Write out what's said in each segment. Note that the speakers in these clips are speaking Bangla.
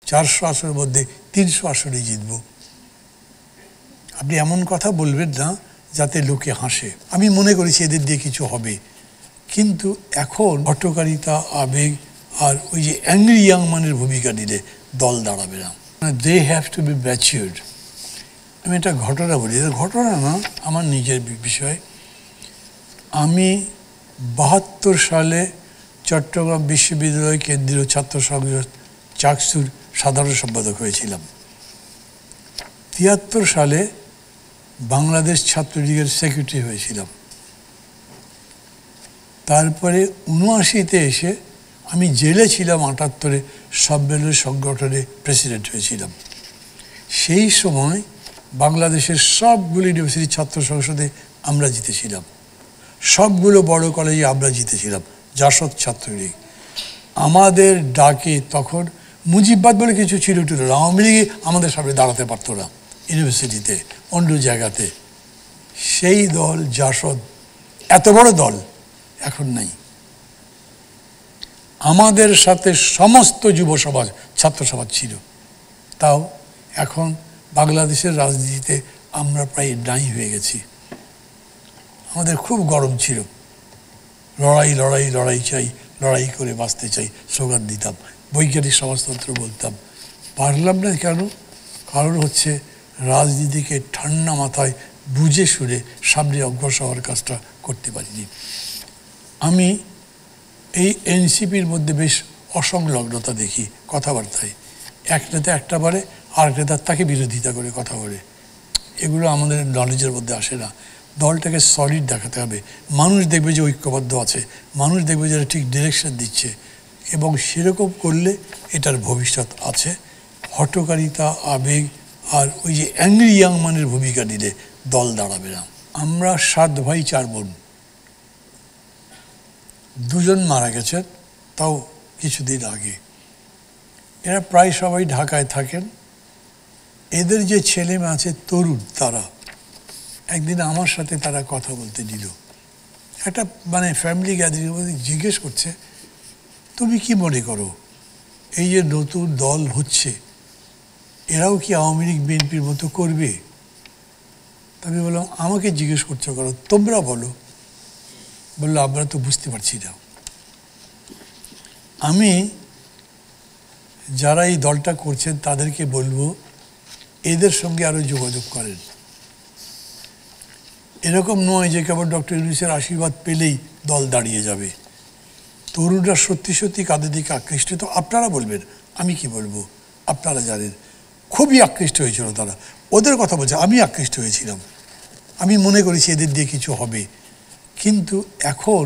400 আসনের মধ্যে 300 আসনে জিতব। আপনি এমন কথা বলবেন না যাতে লোকে হাসে। আমি মনে করেছি এদের দিয়ে কিছু হবে, কিন্তু এখন হঠকারিতা, আবেগ আর ওই যে অ্যাংরি ইয়াং ম্যানের ভূমিকা নিলে দল দাঁড়াবে না। They have to be matured. আমি একটা ঘটনা বলি, এটা ঘটনা না, আমার নিজের বিষয়। আমি 72 সালে চট্টগ্রাম বিশ্ববিদ্যালয় কেন্দ্রীয় ছাত্র সংসদ চাকসুর সাধারণ সম্পাদক হয়েছিলাম। 73 সালে বাংলাদেশ ছাত্রলীগের সেক্রেটারি হয়েছিলাম। তারপরে 79-তে এসে আমি জেলে ছিলাম, 78-এ সম্মেলন সংগঠনে প্রেসিডেন্ট হয়েছিলাম। সেই সময় বাংলাদেশের সবগুলো ইউনিভার্সিটি ছাত্র সংসদে আমরা জিতেছিলাম, সবগুলো বড় কলেজে আমরা জিতেছিলাম, জাসদ ছাত্রলীগ। আমাদের ডাকে তখন মুজিববাদ বলে কিছু ছিল টিল, আওয়ামী লীগে আমাদের সামনে দাঁড়াতে পারতো না ইউনিভার্সিটিতে, অন্য জায়গাতে। সেই দল জাসদ, এত বড় দল এখন নাই। আমাদের সাথে সমস্ত যুব সমাজ, ছাত্র সমাজ ছিল। তাও এখন বাংলাদেশের রাজনীতিতে আমরা প্রায় নাই হয়ে গেছি। আমাদের খুব গরম ছিল, লড়াই লড়াই লড়াই চাই, লড়াই করে বাঁচতে চাই স্লোগান দিতাম, বৈজ্ঞানিক সমাজতন্ত্র বলতাম। পারলাম না কেন? কারণ হচ্ছে রাজনীতিকে ঠান্ডা মাথায় বুঝে শুনে সামনে অগ্রসর হওয়ার কাজটা করতে পারিনি। আমি এই এনসিপির মধ্যে বেশ অসংলগ্নতা দেখি কথাবার্তায়। এক নেতা একটা বলে, আর নেতা তাকে বিরোধিতা করে কথা বলে। এগুলো আমাদের নলেজের মধ্যে আসে না। দলটাকে সলিড দেখাতে হবে, মানুষ দেখবে যে ঐক্যবদ্ধ আছে, মানুষ দেখবে যে ঠিক ডিরেকশন দিচ্ছে, এবং সেরকম করলে এটার ভবিষ্যৎ আছে। হঠকারিতা, আবেগ আর ওই যে অ্যাংরি ইয়াং ম্যানের ভূমিকা নিলে দল দাঁড়াবে না। আমরা 7 ভাই 4 বোন, 2 জন মারা গেছেন তাও কিছুদিন আগে। এরা প্রায় সবাই ঢাকায় থাকেন। এদের যে ছেলে মেয়ে আছে তরুণ, তারা একদিন আমার সাথে তারা কথা বলতে দিল। একটা ফ্যামিলি গ্যাদারিং মধ্যে জিজ্ঞেস করছে, তুমি কি মনে করো এই যে নতুন দল হচ্ছে, এরাও কি আওয়ামী লীগ বিএনপির মতো করবে? আমি বললাম, আমাকে জিজ্ঞেস করছো করো, তোমরা বলো। বললো, আমরা তো বুঝতে পারছি না। আমি যারা এই দলটা করছেন তাদেরকে বলবো, এদের সঙ্গে আরও যোগাযোগ করেন। এরকম নয় যে কেবল ডক্টর ইউনূসের আশীর্বাদ পেলেই দল দাঁড়িয়ে যাবে। তরুণরা সত্যি সত্যি কাদের দিকে আকৃষ্ট, তো আপনারা বলবেন, আমি কি বলবো, আপনারা জানেন। খুবই আকৃষ্ট হয়েছিল তারা, ওদের কথা বলছে, আমি আকৃষ্ট হয়েছিলাম। আমি মনে করেছি এদের দিয়ে কিছু হবে, কিন্তু এখন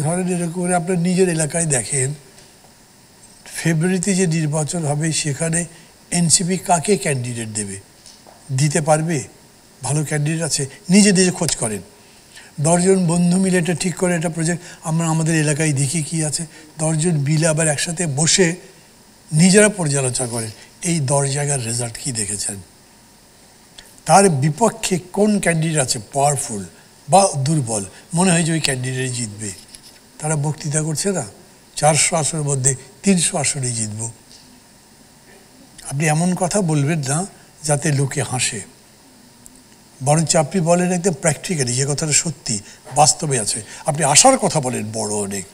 ধরেন এরকম করে আপনার নিজের এলাকায় দেখেন, ফেব্রুয়ারিতে যে নির্বাচন হবে সেখানে এনসিপি কাকে ক্যান্ডিডেট দেবে, দিতে পারবে? ভালো ক্যান্ডিডেট আছে? নিজে খোঁজ করেন। 10 জন বন্ধু মিলে এটা ঠিক করে একটা প্রজেক্ট, আমরা আমাদের এলাকায় দেখি কি আছে, 10 জন মিলে আবার একসাথে বসে নিজেরা পর্যালোচনা করেন এই 10 জায়গার রেজাল্ট কি দেখেছেন, তার বিপক্ষে কোন ক্যান্ডিডেট আছে পাওয়ারফুল বা দুর্বল, মনে হয় যে ওই ক্যান্ডিডেট জিতবে। তারা বক্তৃতা করছে না, 400 আসনের মধ্যে 300 আসনে জিতব। আপনি এমন কথা বলবেন না যাতে লোকে হাসে, বরঞ্চ আপনি বলেন একদম প্র্যাকটিক্যালি, যে কথাটা সত্যি বাস্তবে আছে। আপনি আশার কথা বলেন বড় অনেক,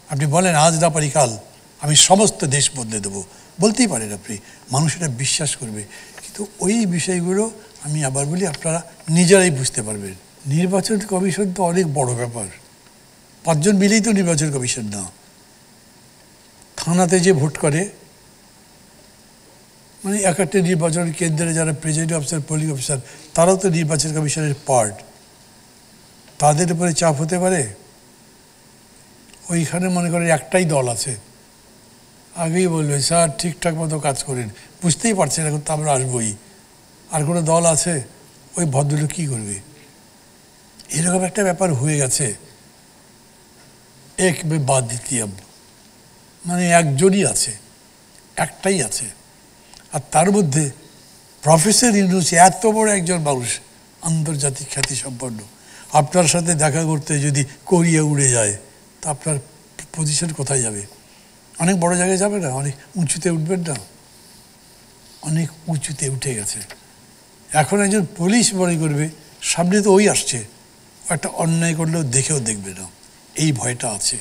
আপনি বলেন আজ না পারি কাল আমি সমস্ত দেশ বদলে দেবো, বলতেই পারেন আপনি, মানুষ এটা বিশ্বাস করবে। কিন্তু ওই বিষয়গুলো আমি আবার বলি, আপনারা নিজেরাই বুঝতে পারবেন। নির্বাচন কমিশন তো অনেক বড় ব্যাপার, 5 জন মিলেই তো নির্বাচন কমিশন না। থানাতে যে ভোট করে, এক একটা নির্বাচন কেন্দ্রে যারা প্রিজাইডিং অফিসার, পোলিং অফিসার, তারাও তো নির্বাচন কমিশনের পার্ট। তাদের উপরে চাপ হতে পারে? ওইখানে মনে করেন একটাই দল আছে, আগেই বলবে স্যার ঠিকঠাক মতো কাজ করেন, বুঝতেই পারছেন এখন তো আমরা আসবোই, আর কোনো দল আছে? ওই ভদ্রলোক কী করবে? এরকম একটা ব্যাপার হয়ে গেছে। এক বাদ দ্বিতীয়, একজনই আছে, একটাই আছে। আর তার মধ্যে প্রফেসর ইউনূস এত বড় একজন মানুষ, আন্তর্জাতিক খ্যাতিসম্পন্ন, আপনার সাথে দেখা করতে যদি কোরিয়া উড়ে যায় তা আপনার পজিশন কোথায় যাবে? অনেক বড় জায়গায় যাবে না, অনেক উঁচুতে উঠবেন না, অনেক উঁচুতে উঠে গেছে। এখন একজন পুলিশ মনে করবে সামনে তো ওই আসছে, একটা অন্যায় করলেও দেখেও দেখবে না, এই ভয়টা আছে।